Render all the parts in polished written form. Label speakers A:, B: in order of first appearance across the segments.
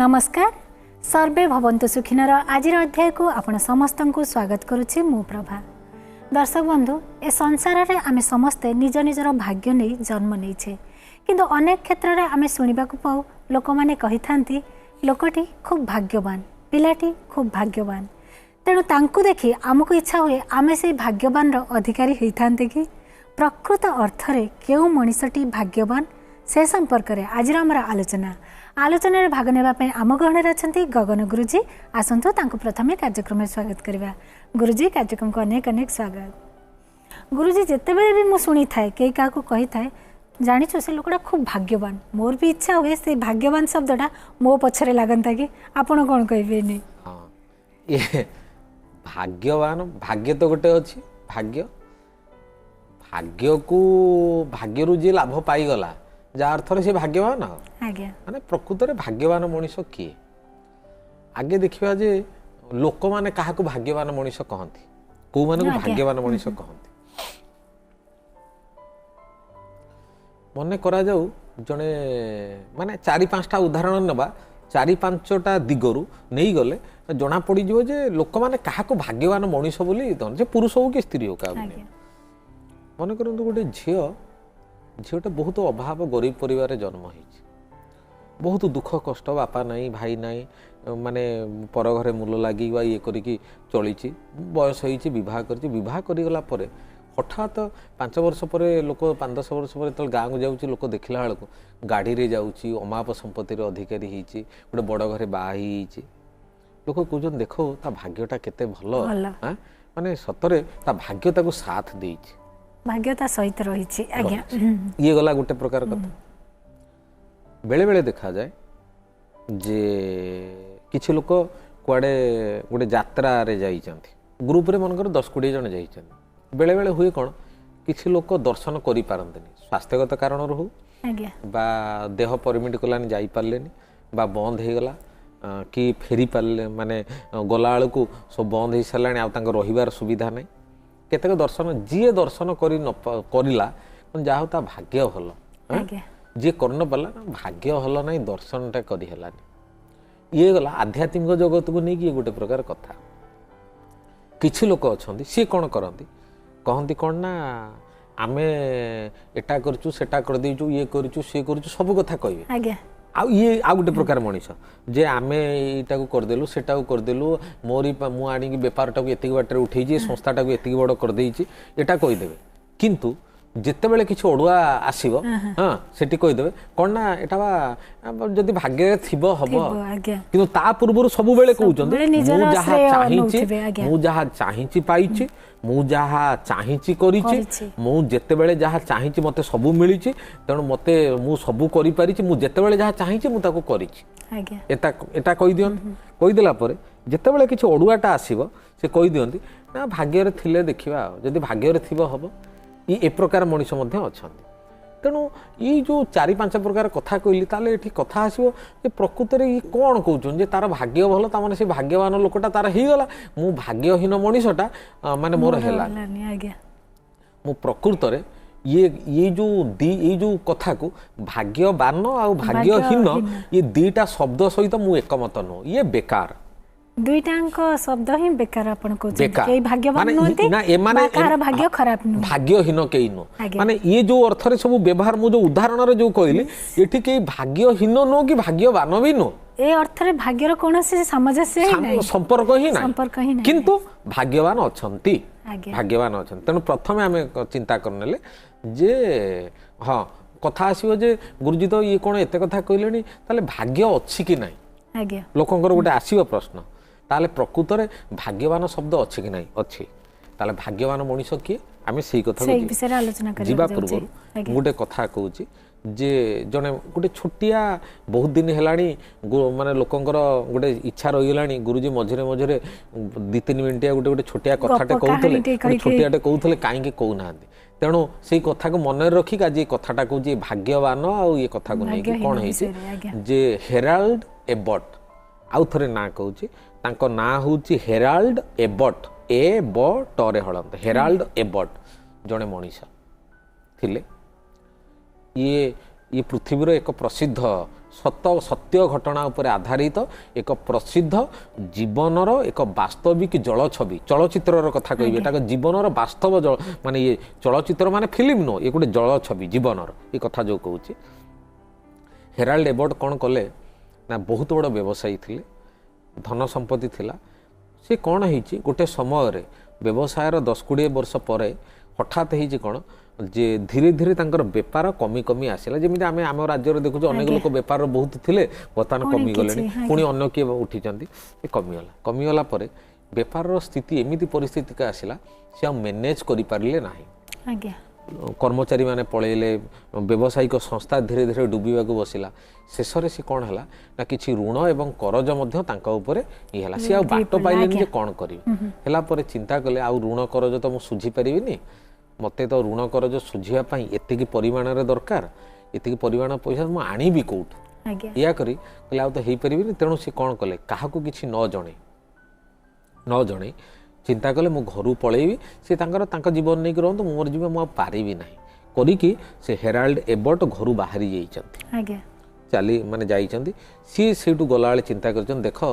A: नमस्कार सर्वे भवन्तु सुखिनर आज अध्याय को आपण समस्त को स्वागत करुछि मु प्रभा। दर्शक बंधु ए संसार रे आमे समस्ते निज निजर भाग्य नहीं जन्म नहींछे किंतु अनेक क्षेत्र में आमे सुनिबा को पाऊ लोक माने कहि थांती लोकटी खूब भाग्यवान पिलाटी खूब भाग्यवान तेणु तांकु देखि आमको इच्छा हुए आमे से भाग्यवान रो अधिकारी होई थांते कि प्रकृत अर्थ रे केउ मनिषटी भाग्यवान से संपर्क में आज आलोचना रे भाग नेबा पय आम गहण अच्छा गगन गुरुजी आसतु तांको प्रथमे कार्यक्रम में स्वागत करवा। गुरुजी कार्यक्रम को अनेक अनेक स्वागत। गुरुजी जिते बेले भी मु सुनी थाए कई क्या कही थाए जानिछु से लोकटा खूब भाग्यवान मोर भी इच्छा हुए से भाग्यवान शब्दटा मो पछरे लागंता कि आपण कोन कहबे नि।
B: हां ये भाग्यवान भाग्य तो गोटे अछि भाग्य भाग्य को भाग्य रु जे लाभ पाई गला जा अर्थ से भाग्यवान माने प्रकृत में भाग्यवान मनीष किए आगे देखिए जे लोक माने कहा को भाग्यवान मनीष कहती को माने भाग्यवान मनीष कहती मन करा जाऊ जने माने 4-5टा उदाहरण नबा 4-5टा दिगरु नहीं गले जना पड़ी जो जे लोक माने कहा को भाग्यवान मनीष बोली जे पुरुष हो कि स्त्री हो का मन करंतु गोटे झीटा बहुत अभाव गरीब परिवार जन्म हो बहुत दुख कष्ट बापा नाई भाई नाई माने पर घरे मूल लगी ये करी चली बयस होहा करगला हठात 5 वर्ष पर लोक 5-10 वर्ष पर जो गाँव को जाऊँगी लोक देखला बेलू गाड़ी रे जाऊँगी अमाप संपत्तिर अधिकारी होती गोटे बड़ घरे बाई लोक कहते देखो ता भाग्यटा केते भल माने सतरे ता भाग्य ताको साथ देइछि
A: भाग्यता सहित रही आज्ञा
B: ये गला गोटे प्रकार कथा बेले बेले देखा जाए जे किछि लोक कुआडे गोटे यात्रा रे जाइछन्ति ग्रुप रे मनकर 10-20 जन जाइछन्ति बेले बेले हुए कोन किछि लोक दर्शन करि पारंतनी स्वास्थ्यगत कारण रहू
A: आज्ञा
B: बा देह परमिट कलानी जाई पारलेनी बा बंद हे गला कि फेरी पारले माने गला को सब बंद हे सलानी आ तांको रहिबार सुविधा नै केतक दर्शन जी दर्शन करला जा भाग्य भल जी कर न पाला भाग्य भल ना दर्शनटा करहलानी ये गला आध्यात्मिक जगत को नहीं कि गोटे प्रकार कथा किछि लोक अच्छा सी कौन करती कहती कौन ना आमे एटा करचु सेटा कर देचु ये करचु सी करचु सब कथा कहबे आ ये आ गोटे प्रकार मनीष जे आमे एटा को करदेलु सेटा को करदेलु मोरी मु आनी बेपारटा को एतिक बाटर उठेई संस्थाटा को एतिक बड़ कर देइछि एटा कहि देबे किंतु जिते बेले किछि ओडुआ आसीबो हां सेठी कहि देबे कोन ना एटा बा जदी भाग्य थिबो हबो किंतु ता पूर्वरु सब बेले कहउचंदी मु जहा चाहिछि पाइछि मु जहा चाहिछि करिछि मु जेते बेले जहा चाहिछि मते सब मिलिछि तेणु मते मु सब करि पारिछि मु जेते बेले जहा चाहिछि मु ताको करिछि आज्ञा एटा कहि दियन कहि देला परे जेते बेले किछि ओडुआटा आसीबो से कहि दियंती ना भाग्य रे थिले देखिबा जदी भाग्य रे थिबो हबो ये प्रकार मनीष मध्य अछंती तेणु ये जो 4-5 प्रकार कथा कहली ताले एठी कथा आसीबो जे प्रकृत रे कोन कहउछन जे तार भाग्य भलो ता माने से भाग्यवान लोकटा तार ही गला मु भाग्यहीन मनीषटा माने मोर हेला आज्ञा मु प्रकृत रे ये जो कथा को भाग्यवान आ भाग्यहीन ये दुईटा शब्द सहित मु एकमत नो ये बेकार
A: दुईटांक शब्द ही बेकार अपन को के भाग्यवान नोंती ना ए माने कार भाग्य खराब नो
B: भाग्यहीन केई नो माने ये जो अर्थ रे सब व्यवहार मु जो उदाहरण रे जो कहली एठी के भाग्यहीन नो कि भाग्यवान भी नो
A: ए अर्थ रे भाग्य रो कोनोसी सामंजस्य ही नै
B: संपर्क ही नै किंतु भाग्यवान अछंती भाग्यवान अछंती तनो प्रथमे हमें चिंता करनेले जे हां कथा आसीबो जे गुरुजी तो ये कोन एते कथा कहलेनी ताले भाग्य अछि कि नै
A: आज्ञा
B: लोकंकर गोटे आसीबो प्रश्न ताले प्रकृत रे भाग्यवान शब्द अछि कि नै अछि ताले भाग्यवान मनीष किए आमे सेही कथा
A: को विषय आलोचना करिबा
B: जीवा पूर्व गोटे कथा कहूची जे जने गोटे छोटिया बहुत दिन हेलानी माने लोकंकर गोटे इच्छा रही गलानी गुरुजी मझरे मझरे 2-3 मिनिट गोटे गोटे छोटिया कथाटे कहउतले छोटियाटे कहउतले काहे के कहू नांती तेणु से कथा को मन रखिक आज ये कथाटा कहूँ भाग्यवान आउ ये कथा को नहीं कौन है जे हेराल्ड एबट आउ थे ना कहूँ ना हूँ हेराल्ड एबट ए बटे हलंत हेराल्ड एबट जड़े मनीष थिले ये ये पृथ्वीर एक प्रसिद्ध सत्य घटना उपर आधारित एक प्रसिद्ध जीवनर एक वास्तविक जल छवि चलचित्र कथा कह एटा जीवनर वास्तव जल माने ये चलचित्र माने फिल्म नो ये गोटे जल छवि जीवनर ये कथा जो कहूँ हेराल्ड एबर्ट कौन कले ना बहुत बड़ व्यवसायी थे धन संपत्ति थिला सी कौन होती गोटे समय व्यवसाय 10-20 वर्ष पर हठात होती कौन जे धीरे धीरे तांकर बेपार कमी कमी आसला जमी आम आम राज्य देखुचे अनेक लोक बेपार बहुत थे बर्तमान कमी गले पुणी अन्न किए उठी कमीगला कमीगला बेपार स्थिति एमती परिस्थिति का आसला सी मैनेज करें ना कर्मचारी माने पलैले व्यावसायिक संस्था धीरे धीरे डूबा बसला शेष में सी कौन है ना कि ऋण एवं करज ये सी आ बाट पाइले कौन कर चिंता कले आउ ऋण करज तो मुझे सुझी पारि मते तो ऋण करज सुझापी एतिकी परिमाण दरकार एतिकी परिमाण पैसा मुझे आनी कौटू या करी कहले आउ तो हो पारि तेणु सी कौन कले क्या किसी न जणे चिंता कले मु घर पलैबी सी जीवन नहीं रुहतु मोर जीवन मुझे पारिबी ना करिकी से हेराल्ड एबर्ट घर बाहरी जाइछंती चली माने जाइछंती सी सेठू गला चिंता कर देख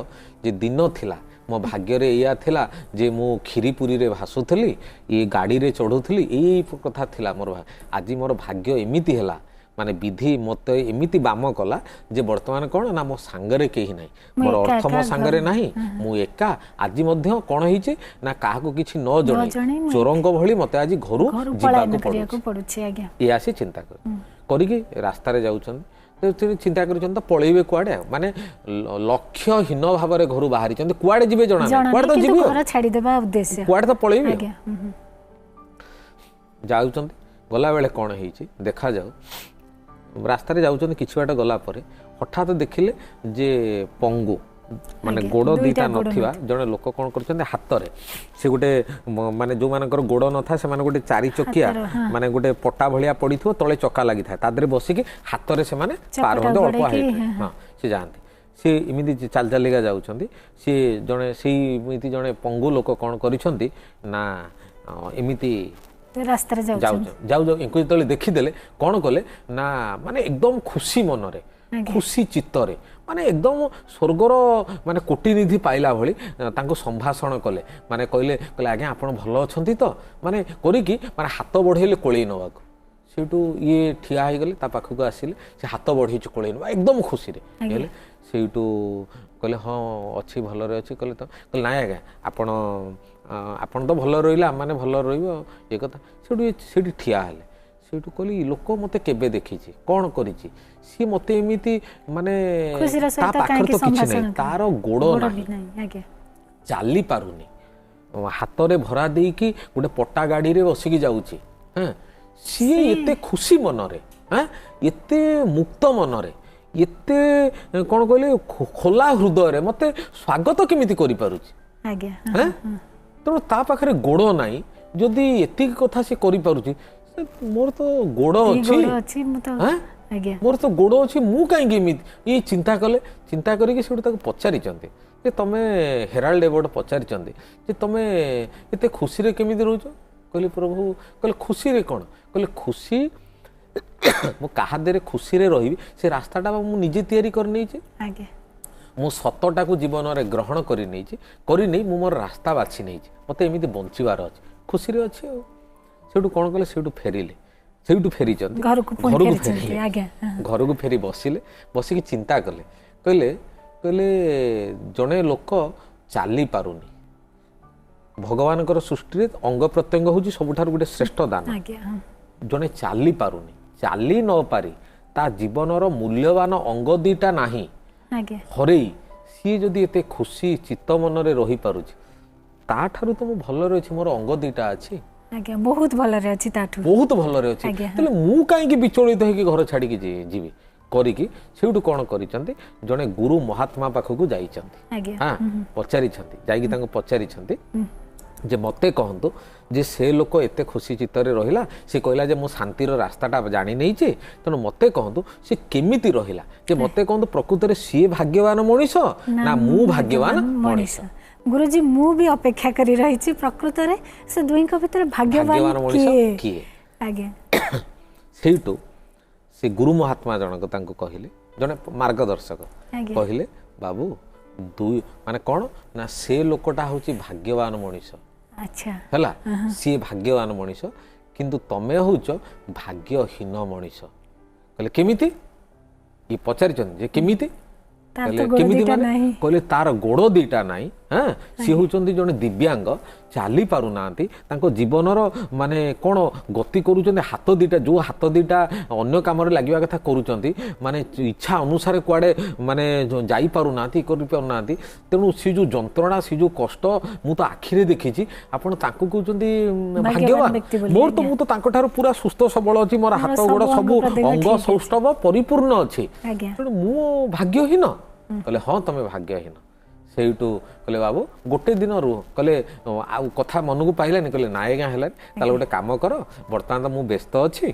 B: जे दिन थिला मो भाग्य रे या थिला जे मु खीरीपुरी रे भासुथली ये गाड़ी रे चढ़ुथली यही कथा थिला मोर आज मोर भाग्य एमिति हैला माने विधि मत एमिति बाम कला जे वर्तमान कौन ना मो सांगरे कहीं ना मोर अर्थ मो सांगरे ना मु एका आज मध्य कौन होइचे ना काहाको किछि न जणे चोरंग भली मते आज घरु जीवाको पड़ुछि ये आसी चिंता करिकी रास्ता रे जाउछन चिंता कर पलैबे कुआडे माने लक्ष्यहीन भाव में घर बाहरी कुआडे जीवे जना कुआडे तो जीवे घर
A: छाड़ी देबा उद्देश्य
B: कुआडे तो पलैबे जाउछन गला बेले कौन होइछि देखा जाऊ रास्ता रे जाउछन किछि बाट गला परे हठात देखिले जे पंगु माने गोड़ दीटा नथिबा जने लोक कौन करछन हाथ रे से गोटे माने जो मानकर गोड़ न था से माने गोटे चारि चकिया माने गोटे पट्टा भलिया पड़िथो तळे चक्का लागि था तादरे बसी के हाथ रे से माने पार होंदे अल्प हाइट हां से जानती से इमिति चाल चालिका जाउछंती से जने सेही इमिति जने पंगु लोक कौन करिसंती ना इमिति
A: रास्ता रे
B: जाउ जाउ इनको तळे देखि देले कौन कले ना माने एकदम खुशी मन रे खुशी चित्तरे माने एकदम स्वर्गर माने कोटिनिधि पाइला भली तांको संभाषण कले माने कहले कहले आज्ञा आपण भलो अछंती तो माने करिकी माने हाथ बढ़ेले कोळी नवाको सेटू ये ठिया हो गले ता पाखको आसिले से हाथ बढ़ी कोळी नवा एकदम खुशी रे कहले सेटू कहले हां अछि भलो रे अछि कहले तो कहले ना आज्ञा आपण तो भलो रहिला माने भलो रहिबो ए कथा सेटू ठिया हेले सेठू कहली लोक मते केबे देखिछि कौन करिछि सी मते एमिति माने ता पाखर तो किछि नै तार गोड़ नै चाली पारुनी हाथ रे भरा देई कि गोटे पट्टा गाड़ी रे बसिकी जाउछि हैं सी एते खुशी मन रे हैं एते मुक्त मन रे एते कोन कहले खोला हृदय रे मते स्वागत केमिति करि पारुछि
A: आज्ञा
B: हैं तो ता पाखरे गोड़ नै जदी एति कथा से करि पारुछि मोर तो गोड़ अच्छी मोर तो गोड़ अच्छी मु कहीं ये चिंता कले चिंता करके पचारि जे तुम हेराल्ड एबर्ट पचारि जे तुम एते खुशी रे केमिति रहउछ कहले प्रभु कहले खुशी रे कोन कहले खुशी मु कहा देरे खुशी रे रहिबी से रास्ताटा मु निजे तैयारी कर नै छी आगे मु सतटा को जीवन रे ग्रहण करि नै छी करि नै मु मोर रास्ता बाछि नै छी मते एमिति बंचिबार अछि खुशी रे अछि सेठू कौन कले सेठू फेरिले सेठू फेरी घर को फेरी बसिले बसिकी चिंता कले कहले कहले जने लोक चाली पारुनी भगवान सृष्टि अंग प्रत्यंग हूँ सबुठार गोटे श्रेष्ठ दान जने चाली पारुनी चाली न पारी ता जीवनर मूल्यवान अंग दीटा नाही हरई सी जदि एते खुशी चित्त मन रे रही पारुछि ता ठारू तो मु भल रही मोर अंग दीटा अछि
A: आज्ञा बहुत भल रे अछि ताठू
B: बहुत भल रे अछि तले मु काहे कि विचलित हे कि घर छाडी कि जीवी करिकी सेउटू कोन करिसंती जने गुरु महात्मा पाखकू जाइसंती हां पचारिसंती जाई कि तांको पचारिसंती जे मते कहंतु जे से लोक एते खुशी चित्तरे रहिला से कहला जे मो शांतिर रास्ताटा जानि नै छे तनो मते कहंतु से केमिति रहिला जे मते कहंतु प्रकृति रे सी भाग्यवान मनीष ना मु भाग्यवान मनीष
A: गुरुजी मु भी अपेक्षा करी रही छी प्रकृत रे से दुई को भीतर भाग्यवान किए
B: किए
A: आगे
B: सेइटू से गुरु महात्मा जनक तांको कहले जने मार्गदर्शक
A: आज्ञा
B: कहले बाबू दुई माने कौन ना से लोकटा होची भाग्यवान मनीष
A: अच्छा
B: हैला सी भाग्यवान मनीष किंतु तमे होच भाग्यहीन मनीष कहले केमिति ये पचारिछन जे केमिति
A: तार तो गोड़ दीटा नहीं
B: कहले तार गोड़ दीटा नहीं हाँ सी होचंदी जने दिव्यांग चाली पारु नांती तांको जीवनर माने कोन गति करूचंदी हाथ दीटा जो हाथ दीटा अन्य काम रे लागिवा कथा करूचंदी माने इच्छा अनुसार कुआडे माने जाई पारु नांती करि पारु नांती तेनु सी जो जंत्रणा सी जो कष्ट मु तो आखिरे देखिछि आपण तांको कहउचंदी भाग्यवान मोर तो मु तो तांको ठार पूरा सुस्थ सबल अछि मोर हाथ गोड़ सब अंग सौष्ठव परिपूर्ण अछि तेनु मु भाग्यहीन कहले हाँ तमे भाग्यहीन सेठू कहले बाबू गोटे दिन रुह कहले आ कथा मन को पाइलानी कहले ना आज्ञा है ताले गोटे काम कर बर्तमान तो मुझे व्यस्त अच्छी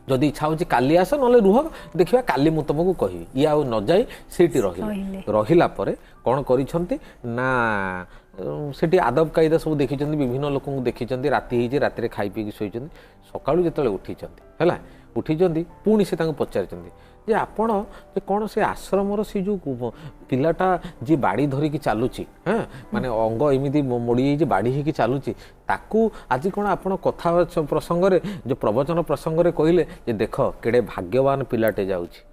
B: जदि इच्छा हो काली आस ना रुह देखा काली मु तुमको कहि ये आउ न जाई सेठी रहिला परे कौन करिसंती ना सेठी आदब कायदा सब देखिचंती विभिन्न लोक देखी राति ही राति खाई पी शोचंती सकाळू जतले उठिचंती हैला उठिचंती पुणी से तांको पचारिचंती जे आपण जे कौन से आश्रमर से जो पिलाटा जी बाड़ी धरिकी चलुची हाँ माने अंग एमती मोड़ी बाड़ी ही चलुची ताकू आज कौन आपण कथा प्रसंग रे जो प्रवचन प्रसंग रे कहले जे देख केड़े भाग्यवान पिलाटे जाउची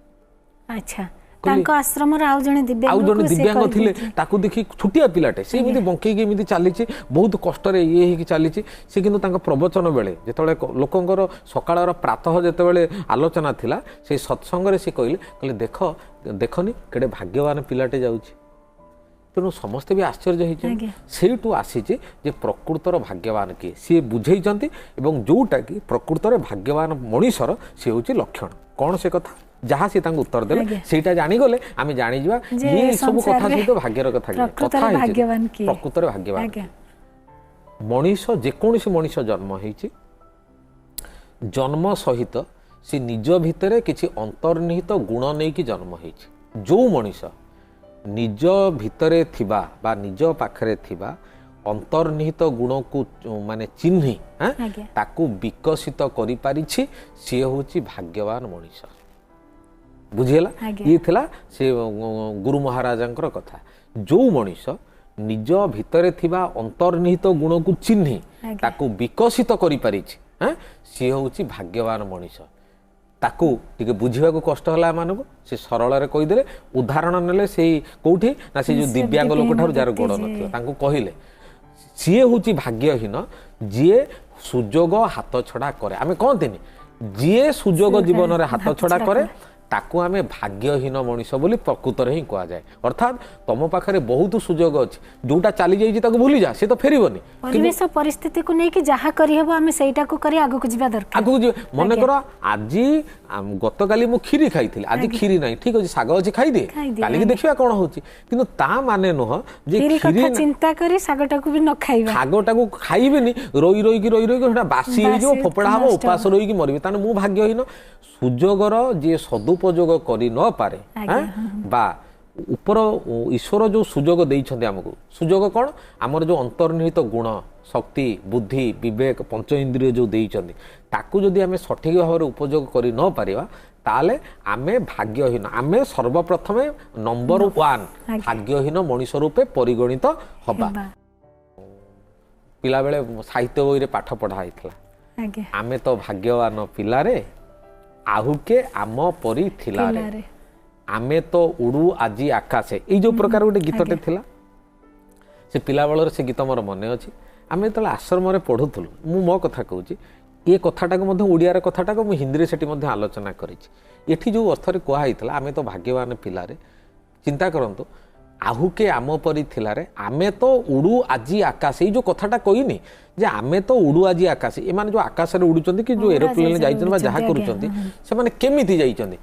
A: अच्छा तांको आश्रम रे आउ जने
B: दिव्यांग थिले ताकू देखि छुटिया पिलाटे से एमती बंके के एमती चलीची बहुत कष्ट रे ये ही चलीची से किंतु तांको प्रवचन बेले जेतबेले लोकंकर सकाळर प्रातः जेतबेले आलोचना थिला से सत्संग रे से कहले देख देखनी केडे भाग्यवान पिलाटे जाउची तेणु समस्ते भी आश्चर्य होती से आसीचे जे प्रकृतर भाग्यवान किए सी बुझेइचंती एवं जोटा कि प्रकृतर भाग्यवान मनीषर सी होची लक्षण कौन से कथा जहाँ सी उत्तर देले सेटा जानी गले आमे जानी जिबा ये सब कथा सहित भाग्यर कथा कथा प्रकृतर भाग्यवान मनीष जेकोसी मनीष जन्म होइछि जन्म सहित सी निज भितरे किछि अंतर्निहित गुण नहीं कि जन्म होइछि जो मनीष निज भितरे थिबा बा निज पाखरे थिबा अंतर्निहित गुण को माने चिन्हि ताकू विकसित करि पारिछि से होछि भाग्यवान मनीष बुझिला ये थिला से गुरु महाराजंकर कथा जो मनीष निज भितरे थिबा अंतर्निहित गुण को चिन्हि ताकू विकसित करि पारिछि से होछि भाग्यवान मनीष ताकू टिके बुझिबा को कष्ट होला मानको से सरल रे कहि देले उदाहरण नेले से कोठी ना से जो दिव्यांग लोक ठार जार गोड़ नथियो तांको कहिले सीए होची भाग्यहीन जिए सुजोग हाथ छड़ा करे आमे कहतेनी जिए सुजोग जीवन रे हाथ छड़ा करे ताकू आमे भाग्यहीन मनीष बोली प्रकृतर ही कहा जाए अर्थात तुम पाखरे बहुत सुजोग अछि जोटा चली जाइछि ताको भूली जा से तो फेरिबनी
A: परिवेश परिस्थिति को नहीं कि जहा करी हबो आमे सेटा को करी आगो को जिबा दरकार
B: आगो को मने करो आजी गतकाली मु खीरी खाइथिल आज खीरी नाही ठीक अछि साग अछि खाइ दे काली के देखिबा कोन होछि किंतु ता माने नह जे
A: खीरी कथा चिंता करी सागटा को भी न खाइबा सागटा
B: को खाइबेनी रोई रोई की सेटा बासी हे जो फोपड़ा हबो उपास रोई की मरबी ताने मु भाग्यहीन सुजोगर जे सदुपयोग करि न पारे बा ऊपर ईश्वर जो सुजोग देइछन्ते हमको सुजोग कौन आमर जो अंतर्निहित गुण शक्ति बुद्धि विवेक पंच इंद्रिय जो देइछन्ते ताकू जदि आमे सठिक भाव उपयोग करि न पारिबा ताले आमे भाग्यहीन आमे सर्वप्रथमे नंबर 1 भाग्यहीन मनीष रूपे परिगणित हबा पिला बेले साहित्य बही रे पाठ पढ़ा आइतला आमे तो भाग्यवान पिला रे आहुके आम परी थिला रे आमे तो उड़ू आजी आकाशे ये जो प्रकार गोटे गीतटे थिला से पिला बेलर से गीत मोर मन अच्छी आमे तले आश्रम रे पढ़ुथुलु मु मो कथा कहूची ये कथाटा को मध्य ओडिया कथाटा को मु हिंदी रे सेठी मध्य आलोचना करिछि एठी जो अर्थ रे कोहा हितला आमे तो भाग्यवान पिला रे चिंता करंतु आहुके आम परी थिला रे आमे तो उड़ू आजी आकाश ये जो कथाटा कहिनी जे आमे तो उड़ू आजी आकाश ए माने जो आकाश रे उडुचंती कि जो एरोप्लेन जाइछन बा जहा करूचंती से माने केमिति जाइछंती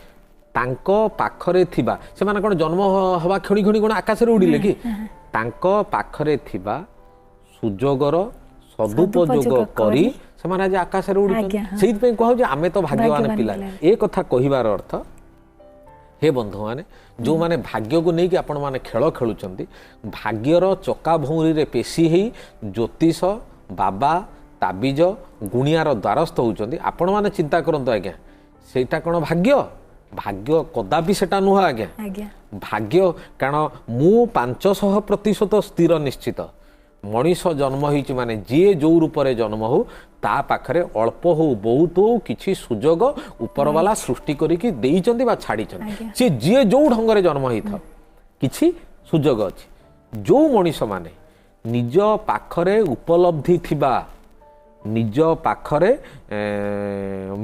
B: तांको पाखरे थिबा से माने कोन जन्म हवा खणी खणी कोन आकाश रे उडिले कि तांको पाखरे थिबा सुजोगर सदुपयोग करी से माने जे आकाश रे उडुचंती सेहि पे कहौ जे आमे तो भाग्यवान पिला ए कथा कहिबार अर्थ हे बंधु माने जो माने भाग्य को नहीं कि आपण माने खेल खेलुचंती भाग्यर चका भौरी रे पेशी ही ज्योतिष बाबा ताबिज गुणियार द्वारस्थ होउचंती आपण माने चिंता करंतु आज्ञा ସେଇଟା କ'ଣ ଭାଗ୍ୟ? ଭାଗ୍ୟ କଦାପି ସେଟା ନୁହଁ ଆଜ୍ଞା।
A: ଆଜ୍ଞା
B: ଭାଗ୍ୟ କାରଣ ମୁଁ 500% ସ୍ଥିର ନିଶ୍ଚିତ ମଣିଷ ଜନ୍ମ ହେଇଛି ମାନେ ଯିଏ ଯୋଉ ରୂପରେ ଜନ୍ମ ହଉ ତା ପାଖରେ ଅଳ୍ପ ହଉ ବହୁତ ହଉ କିଛି ସୁଯୋଗ ଉପରବାଲା ସୃଷ୍ଟି କରିକି ଦେଇଛନ୍ତି ବା ଛାଡ଼ିଛନ୍ତି। ସେ ଯିଏ ଯୋଉ ଢଙ୍ଗରେ ଜନ୍ମ ହେଇଥାଉ କିଛି ସୁଯୋଗ ଅଛି। ଯୋଉ ମଣିଷ ମାନେ ନିଜ ପାଖରେ ଉପଲବ୍ଧି ଥିବା ନିଜ ପାଖରେ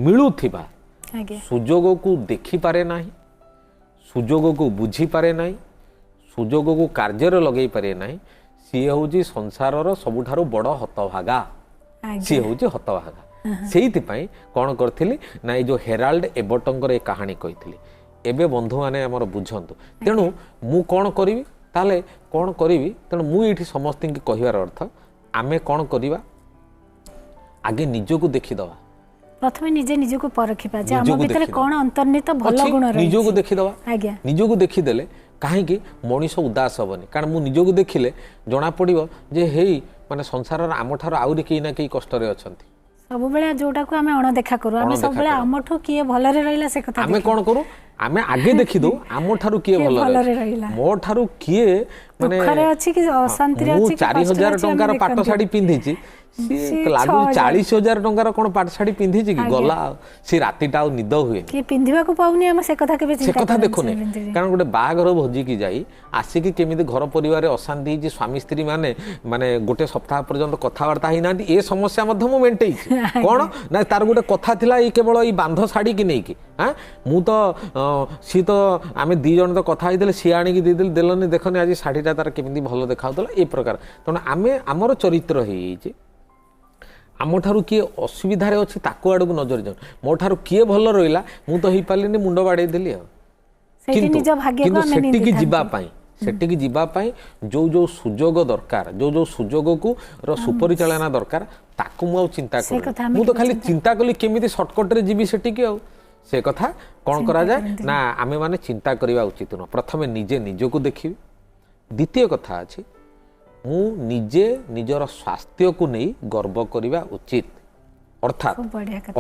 B: ମିଳୁଥିବା
A: ଆଜ୍ଞା
B: ସୁଯୋଗକୁ ଦେଖିପାରେ ନାହିଁ, ସୁଯୋଗକୁ ବୁଝିପାରେ ନାହିଁ, ସୁଯୋଗକୁ କାର୍ଯ୍ୟରେ ଲଗେଇ ପାରେ ନାହିଁ, ସିଏ ହେଉଛି ସଂସାରର ସବୁଠାରୁ ବଡ଼ ହତଭାଗା। ସିଏ ହେଉଛି ହତଭାଗା। ସେଇଥିପାଇଁ କ'ଣ କରିଥିଲି ନା ଏଇ ଯେଉଁ ହେରାଲ୍ଡ ଏବଟଙ୍କର ଏ କାହାଣୀ କହିଥିଲି। ଏବେ ବନ୍ଧୁମାନେ ଆମର ବୁଝନ୍ତୁ। ତେଣୁ ମୁଁ କ'ଣ କରିବି ତାହେଲେ କ'ଣ କରିବି? ତେଣୁ ମୁଁ ଏଇଠି ସମସ୍ତଙ୍କୁ କହିବାର ଅର୍ଥ ଆମେ କ'ଣ କରିବା ଆଗେ ନିଜକୁ ଦେଖିଦେବା।
A: ପ୍ରଥମେ ନିଜେ ନିଜକୁ ପରଖିବା ଯେ ଆମ ଭିତରେ କ'ଣ ଅନ୍ତର୍ନିହିତ ଭଲ ଗୁଣ ରହିଛି।
B: ନିଜକୁ ଦେଖିଦେବା।
A: ଆଜ୍ଞା
B: ନିଜକୁ ଦେଖିଦେଲେ କାହିଁକି ମଣିଷ ଉଦାସ ହେବନି। କାରଣ ମୁଁ ନିଜକୁ ଦେଖିଲେ ଜଣାପଡ଼ିବ ଯେ ହେଇ ମାନେ ସଂସାରର ଆମଠାରୁ ଆହୁରି କେହି ନା କେହି କଷ୍ଟରେ ଅଛନ୍ତି।
A: ସବୁବେଳେ ଯୋଉଟାକୁ ଆମେ ଅଣଦେଖା କରୁ ଆମେ ସବୁବେଳେ ଆମଠୁ କିଏ ଭଲରେ ରହିଲା ସେ କଥା
B: ଆମେ କ'ଣ କରୁ? ଆମେ ଆଗେ ଦେଖିଦଉ ଆମଠାରୁ କିଏ ଭଲରେ ରହିଲା, ମୋ ଠାରୁ କିଏ ମାନେ
A: ଅଛି କି ଅଶାନ୍ତିରେ ଅଛି।
B: 4,000 ଟଙ୍କାର ପାଟ ଶାଢ଼ୀ ପିନ୍ଧିଛି, ସିଏ ଲାଗୁଛି 40,000 ଟଙ୍କାର କ'ଣ ପାଟ ଶାଢ଼ୀ ପିନ୍ଧିଛି କି ଗଲା ସେ ରାତିଟା ଆଉ ନିଦ ହୁଏ
A: କିଏ ପିନ୍ଧିବାକୁ ପାଉନି। ଆମେ ସେ କଥା କେବେ
B: ସେ କଥା ଦେଖୁନି। କାରଣ ଗୋଟେ ବାହାଘର ଭୋଜିକି ଯାଇ ଆସିକି କେମିତି ଘର ପରିବାରରେ ଅଶାନ୍ତି ହେଇଛି, ସ୍ୱାମୀ ସ୍ତ୍ରୀ ମାନେ ଗୋଟେ ସପ୍ତାହ ପର୍ଯ୍ୟନ୍ତ କଥାବାର୍ତ୍ତା ହେଇନାହାନ୍ତି। ଏ ସମସ୍ୟା ମଧ୍ୟ ମୁଁ ମେଣ୍ଟେଇଛି। କ'ଣ ନା ତାର ଗୋଟେ କଥା ଥିଲା ଏଇ କେବଳ ଏଇ ବାନ୍ଧ ଶାଢ଼ୀକି ନେଇକି। ମୁଁ ତ ସିଏ ତ ଆମେ 2 ଜଣ ତ କଥା ହେଇଥିଲେ, ସିଏ ଆଣିକି ଦେଇଦେଲେ ଦେଲନି ଦେଖନି ଆଜି ଶାଢ଼ୀଟା ତାର କେମିତି ଭଲ ଦେଖାଉଥିଲା ଏ ପ୍ରକାର। ତେଣୁ ଆମେ ଆମର ଚରିତ୍ର ହେଇଯାଇଛି ଆମଠାରୁ କିଏ ଅସୁବିଧାରେ ଅଛି ତାକୁ ଆଡ଼କୁ ନଜର ଯାଉ। ମୋ ଠାରୁ କିଏ ଭଲ ରହିଲା ମୁଁ ତ ହେଇପାରିଲିନି, ମୁଣ୍ଡ ବାଡ଼େଇ ଦେଲି ଆଉ। କିନ୍ତୁ ସେଠିକି ଯିବା ପାଇଁ ଯୋଉ ସୁଯୋଗ ଦରକାର, ଯୋଉ ସୁଯୋଗକୁ ସୁପରିଚାଳନା ଦରକାର ତାକୁ ମୁଁ ଆଉ ଚିନ୍ତା କଲି। ମୁଁ ତ ଖାଲି ଚିନ୍ତା କଲି କେମିତି ସର୍ଟକଟ୍ରେ ଯିବି ସେଠିକି। ଆଉ ସେ କଥା କ'ଣ କରାଯାଏ ନା ଆମେ ମାନେ ଚିନ୍ତା କରିବା ଉଚିତ ନୁହଁ। ପ୍ରଥମେ ନିଜେ ନିଜକୁ ଦେଖିବି। ଦ୍ୱିତୀୟ କଥା ଅଛି ମୁଁ ନିଜେ ନିଜର ସ୍ୱାସ୍ଥ୍ୟକୁ ନେଇ ଗର୍ବ କରିବା ଉଚିତ।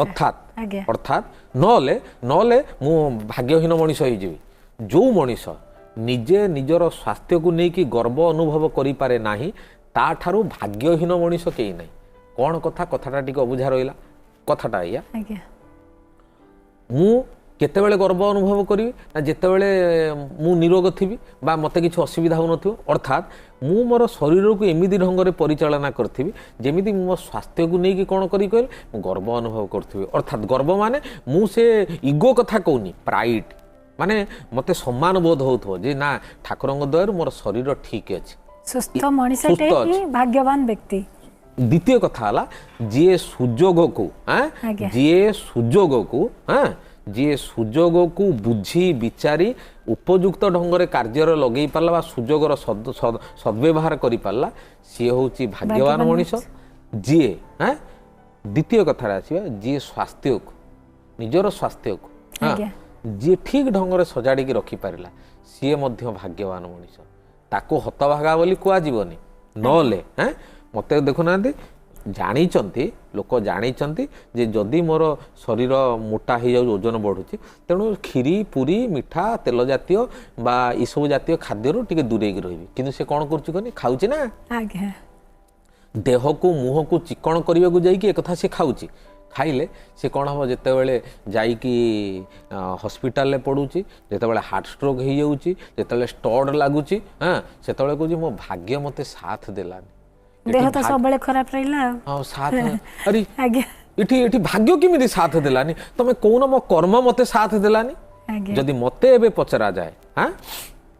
B: ଅର୍ଥାତ୍ ନହେଲେ ମୁଁ ଭାଗ୍ୟହୀନ ମଣିଷ ହେଇଯିବି। ଯେଉଁ ମଣିଷ ନିଜେ ନିଜର ସ୍ୱାସ୍ଥ୍ୟକୁ ନେଇକି ଗର୍ବ ଅନୁଭବ କରିପାରେ ନାହିଁ ତାଠାରୁ ଭାଗ୍ୟହୀନ ମଣିଷ କେହି ନାହିଁ। କ'ଣ କଥାଟା ଟିକେ ଅବୁଝା ରହିଲା। କଥାଟା ଏଇଆ, ମୁଁ କେତେବେଳେ ଗର୍ବ ଅନୁଭବ କରିବି ନା ଯେତେବେଳେ ମୁଁ ନିରୋଗ ଥିବି ବା ମୋତେ କିଛି ଅସୁବିଧା ହେଉନଥିବ। ଅର୍ଥାତ୍ ମୁଁ ମୋର ଶରୀରକୁ ଏମିତି ଢଙ୍ଗରେ ପରିଚାଳନା କରିଥିବି ଯେମିତି ମୁଁ ମୋ ସ୍ୱାସ୍ଥ୍ୟକୁ ନେଇକି କ'ଣ କରି କହିଲେ ମୁଁ ଗର୍ବ ଅନୁଭବ କରୁଥିବି। ଅର୍ଥାତ୍ ଗର୍ବ ମାନେ ମୁଁ ସେ ଇଗୋ କଥା କହୁନି, ପ୍ରାଇଡ୍ ମାନେ ମୋତେ ସମ୍ମାନ ବୋଧ ହେଉଥିବ ଯେ ନା ଠାକୁରଙ୍କ ଦୟାରୁ ମୋର ଶରୀର ଠିକ୍ ଅଛି,
A: ସୁସ୍ଥ ମଣିଷଟେ ହିଁ ଭାଗ୍ୟବାନ ବ୍ୟକ୍ତି।
B: ଦ୍ୱିତୀୟ କଥା ହେଲା ଯିଏ ସୁଯୋଗକୁ ବୁଝି ବିଚାରି ଉପଯୁକ୍ତ ଢଙ୍ଗରେ କାର୍ଯ୍ୟରେ ଲଗେଇ ପାରିଲା ବା ସୁଯୋଗର ସଦ୍ବ୍ୟବହାର କରିପାରିଲା ସିଏ ହେଉଛି ଭାଗ୍ୟବାନ ମଣିଷ। ଯିଏ ଦ୍ୱିତୀୟ କଥାରେ ଆସିବା ଯିଏ ନିଜର ସ୍ୱାସ୍ଥ୍ୟକୁ ଯିଏ ଠିକ୍ ଢଙ୍ଗରେ ସଜାଡ଼ିକି ରଖିପାରିଲା ସିଏ ମଧ୍ୟ ଭାଗ୍ୟବାନ ମଣିଷ। ତାକୁ ହତଭାଗା ବୋଲି କୁହାଯିବନି। ନହେଲେ ମୋତେ ଦେଖୁନାହାନ୍ତି ଲୋକ ଜାଣିଛନ୍ତି ଯେ ଯଦି ମୋର ଶରୀର ମୋଟା ହେଇଯାଉଛି ଓଜନ ବଢ଼ୁଛି ତେଣୁ କ୍ଷୀରି ପୁରୀ ମିଠା ତେଲ ଜାତୀୟ ବା ଏସବୁ ଜାତୀୟ ଖାଦ୍ୟରୁ ଟିକେ ଦୂରେଇକି ରହିବି। କିନ୍ତୁ ସେ କ'ଣ କରୁଛି କହନି ଖାଉଛି ନା ଦେହକୁ ମୁହଁକୁ ଚିକଣ କରିବାକୁ ଯାଇକି ଏକଥା ସେ ଖାଉଛି। ଖାଇଲେ ସେ କ'ଣ ହେବ ଯେତେବେଳେ ଯାଇକି ହସ୍ପିଟାଲରେ ପଡ଼ୁଛି, ଯେତେବେଳେ ହାର୍ଟ ଷ୍ଟ୍ରୋକ୍ ହେଇଯାଉଛି, ଯେତେବେଳେ ଷ୍ଟଡ୍ ଲାଗୁଛି ସେତେବେଳେ କହୁଛି ମୋ ଭାଗ୍ୟ ମୋତେ ସାଥ ଦେଲାନି।
A: ଦେହ ତ ସବୁବେଳେ ଖରାପ ରହିଲା।
B: ଏଠି ଭାଗ୍ୟ କେମିତି ସାଥ ଦେଲାନି? ତମେ କହୁନ ମୋ କର୍ମ ମତେ ସାଥ ଦେଲାନି। ଯଦି ମତେ ଏବେ ପଚରାଯାଏ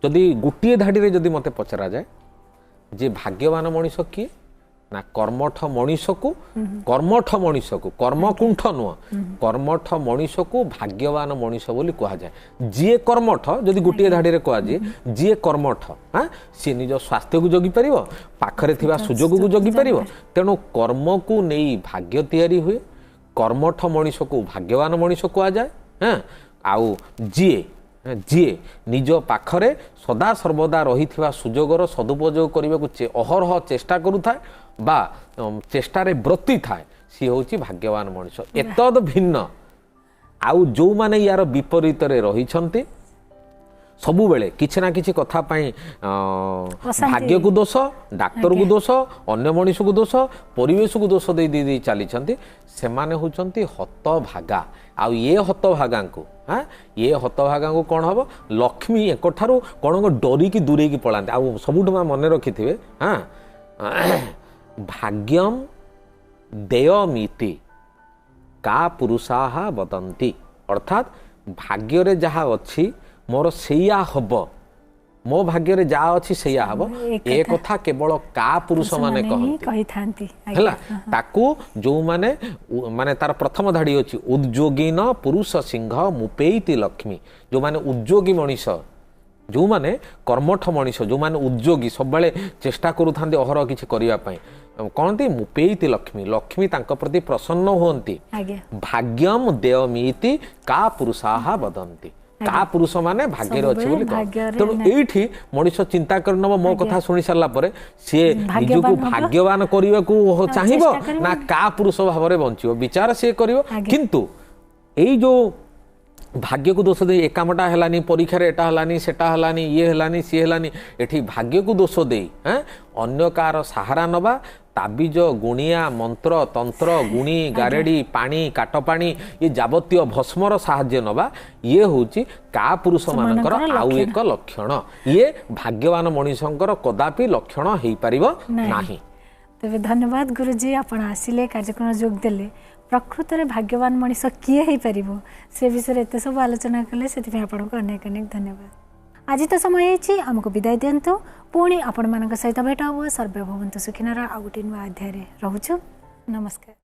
B: ଯଦି ଗୋଟିଏ ଧାଡ଼ିରେ ଯଦି ମତେ ପଚରାଯାଏ ଯେ ଭାଗ୍ୟବାନ ମଣିଷ କିଏ ନା କର୍ମଠ ମଣିଷକୁ କର୍ମକୁଣ୍ଠ ନୁହଁ କର୍ମଠ ମଣିଷକୁ ଭାଗ୍ୟବାନ ମଣିଷ ବୋଲି କୁହାଯାଏ। ଯିଏ କର୍ମଠ ଯଦି ଗୋଟିଏ ଧାଡ଼ିରେ କୁହାଯାଏ ଯିଏ କର୍ମଠ ସିଏ ନିଜ ସ୍ୱାସ୍ଥ୍ୟକୁ ଜଗିପାରିବ, ପାଖରେ ଥିବା ସୁଯୋଗକୁ ଜଗିପାରିବ। ତେଣୁ କର୍ମକୁ ନେଇ ଭାଗ୍ୟ ତିଆରି ହୁଏ। କର୍ମଠ ମଣିଷକୁ ଭାଗ୍ୟବାନ ମଣିଷ କୁହାଯାଏ। ଆଉ ଯିଏ ନିଜ ପାଖରେ ସଦାସର୍ବଦା ରହିଥିବା ସୁଯୋଗର ସଦୁପଯୋଗ କରିବାକୁ ଅହରହ ଚେଷ୍ଟା କରୁଥାଏ ବା ଚେଷ୍ଟାରେ ବ୍ରତୀ ଥାଏ ସିଏ ହେଉଛି ଭାଗ୍ୟବାନ ମଣିଷ। ଏତଦ୍ ଭିନ୍ନ आउ जो माने यार विपरीत रही सबु बेले किछि ना किछि कथा पाई भाग्य को दोष डाक्तर को दोष अन्य मनीष को दोष परिवेश को दोष दे दे चली से माने होचंती हतभागा आउ ये हतभागा को हाँ ये हतभागा को कौन हम लक्ष्मी एक कौन डरिकी दूरे की पलाते आउ सबुठ मन रखि थे हाँ भाग्यम देयमिति का पुरुषाः वदन्ति अर्थात भाग्य रे जहाँ अच्छी मोर सैया हब मो भाग्य रे जहाँ अच्छी सैया हब ए कथा केवल का पुरुष माने कहती हैला ताकू जो माने माने तार प्रथम धाड़ी अछि उद्योगीन पुरुष सिंह मुपेइति लक्ष्मी जो माने उद्योगी मनीष जो माने कर्मठ मनीष जो माने उद्योगी सब बेले चेष्टा करूथांती अहर किछि करिया पई कहती मुपेइति लक्ष्मी लक्ष्मी तांको प्रति प्रसन्न होती भाग्यम देयमीति का पुरुषाः वदन्ति का पुरुष माने भाग्य अच्छी बोली तेणु एठी मनीष चिंता कर नब मो कथा सुनी सारा पर सी निजको भाग्यवान करने को चाहिबो ना का पुरुष भाव में बंचिबो विचार सी करिवो किंतु एई जो भाग्य को दोष दे ए कामटा हलानी परीक्षा रे एटा हलानी सेटा हलानी ये हलानी सी हलानी एठी भाग्य को दोष दे हैं अन्य कार सहारा नबा ताबिज गुणिया मंत्र तंत्र गुणी गारेडी पानी काटपाणी ये जावतीय भस्मर साहाय्य नबा ये होची का पुरुष मानकर आउ एक लक्षण ये भाग्यवान मनीषंकर कदापि लक्षण हेई परिबो नाही।
A: तबे धन्यवाद गुरुजी आपण आसिले कार्यक्रम जोग देले प्रकृत में भाग्यवान मनीष किए हो पार से विषय एत सब आलोचना कले से आपको अनेक अनेक धन्यवाद। आज तो समय आमको विदाय दिंतु पुणी आपण मान सहित भेट हम सर्वे भवन्तु सुखिनर आउ गोटे नुआ अध्याय रोचु नमस्कार।